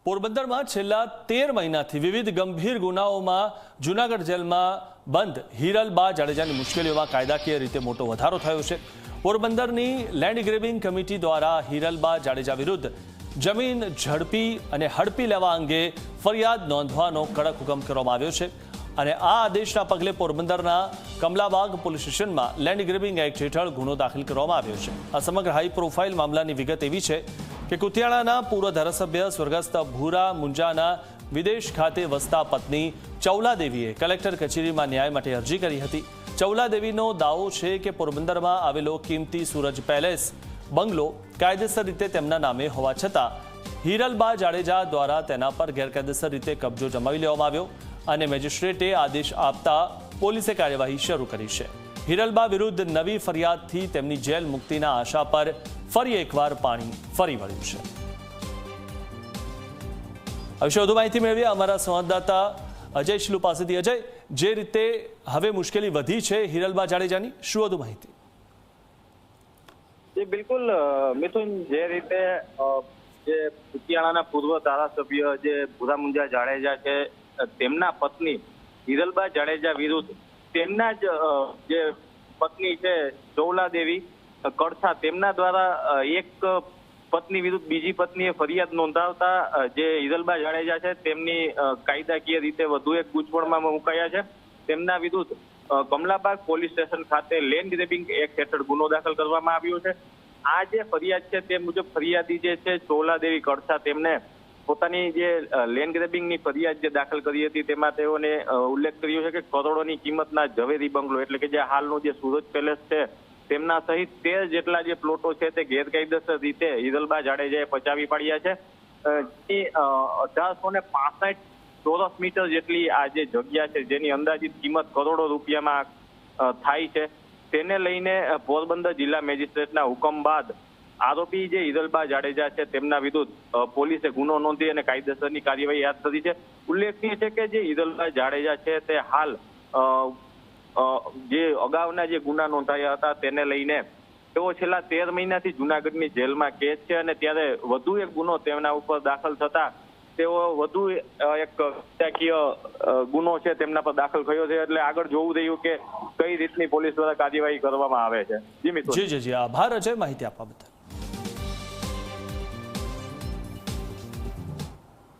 પોરબંદરમાં છેલ્લા 13 મહિનાથી વિવિધ ગંભીર ગુનાઓમાં જૂનાગઢ જેલમાં બંધ હિરલબા જાડેજાની મુશ્કેલીઓમાં કાયદાકીય રીતે મોટો વધારો થયો છે। પોરબંદરની લેન્ડ ગ્રેબિંગ કમિટી દ્વારા હિરલબા જાડેજા વિરુદ્ધ જમીન ઝડપી અને હડપી લેવા અંગે ફરિયાદ નોંધવાનો કડક હુકમ કરવામાં આવ્યો છે અને આ આદેશના પગલે પોરબંદરના કમલાબાગ પોલીસ સ્ટેશનમાં લેન્ડ ગ્રેબિંગ એક્ટ હેઠળ ગુનો દાખલ કરવામાં આવ્યો છે। આ સમગ્ર હાઈ પ્રોફાઇલ મામલાની વિગત એવી છે કે કુતિયાણાના પૂર્વ ધારાસભ્ય સ્વર્ગસ્થ ભૂરા મુંજાના વિદેશ ખાતે વસતા પત્ની ચૌલાદેવીએ કલેક્ટર કચેરીમાં ન્યાય માટે અરજી કરી હતી। ચૌલાદેવીનો દાવો છે કે પોરબંદરમાં આવેલો કિંમતી સૂરજ પેલેસ બંગલો કાયદેસર રીતે તેમના નામે હોવા છતાં હિરલબા જાડેજા દ્વારા તેના પર ગેરકાયદેસર રીતે કબજો જમાવી લેવામાં આવ્યો અને મેજિસ્ટ્રેટે આદેશ આપતા પોલીસે કાર્યવાહી શરૂ કરી છે। હિરલબા વિરુદ્ધ નવી ફરિયાદથી તેમની જેલ મુક્તિના આશા પર ફરી એકવાર પાણી ફરી વળ્યું છે। આ વિશે વધુ માહિતી મેળવીએ અમારા સંવાદદાતા અજય શિલુ પાસેથી। અજય, જે રીતે હવે મુશ્કેલી વધી છે હિરલબા જાડેજાની, શું વધુ માહિતી? બિલકુલ મિથુન, જે રીતે જે કુતિયાણાના પૂર્વ ધારાસભ્ય જે ભૂરા મુંજા જાડેજા છે તેમના પત્ની હિરલબા જાડેજા વિરુદ્ધ તેમના જ જે પત્ની છે ચૌલાદેવી કડછા તેમના દ્વારા એક પત્ની વિરુદ્ધ બીજી પત્નીએ ફરિયાદ નોંધાવતા જે હિરલબા જાડેજા છે તેમની કાયદાકીય રીતે વધુ એક ગૂંચવણમાં મુકાયા છે। તેમના વિરુદ્ધ કમલાબાગ પોલીસ સ્ટેશન ખાતે લેન્ડ ગ્રેબિંગ એક્ટ હેઠળ ગુનો દાખલ કરવામાં આવ્યો છે। આ જે ફરિયાદ છે તે મુજબ ફરિયાદી જે છે ચૌલાદેવી કડછા તેમને પોતાની જે લેન્ડ ગ્રેબિંગની ફરિયાદ જે દાખલ કરી હતી તેમાં તેઓને ઉલ્લેખ કર્યો છે કે કરોડોની કિંમતના ઝવેરી બંગલો એટલે કે જે હાલનું જે સૂરજ પેલેસ છે તેમના સહિત 13 જેટલા જે પ્લોટો છે તે ગેરકાયદેસર રીતે હિરલબા જાડેજાએ પચાવી પાડ્યા છે। 1865 ચોરસ મીટર જેટલી આ જે જગ્યા છે જેની અંદાજિત કિંમત કરોડો રૂપિયામાં થાય છે તેને લઈને પોરબંદર જિલ્લા મેજિસ્ટ્રેટના હુકમ બાદ આરોપી જે હિરલબા જાડેજા છે તેમના વિરુદ્ધ પોલીસે ગુનો નોંધી અને કાયદેસરની કાર્યવાહી હાથ ધરી છે। ઉલ્લેખનીય છે કે જે હિરલબા જાડેજા છે તે હાલ જે અગાઉના જે ગુના નોંધાયા હતા તેને લઈને તેઓ છેલ્લા 13 મહિનાથી જૂનાગઢની જેલમાં કેદ છે અને ત્યારે વધુ એક ગુનો તેમના ઉપર દાખલ થતા તેઓ વધુ એક કાયદાકીય ગુનો છે તેમના પર દાખલ થયો છે। એટલે આગળ જોવું રહ્યું કે કઈ રીતની પોલીસ દ્વારા કાર્યવાહી કરવામાં આવે છે। જી મિત્ર, જી આભાર અજય માહિતી આપવા બદલ।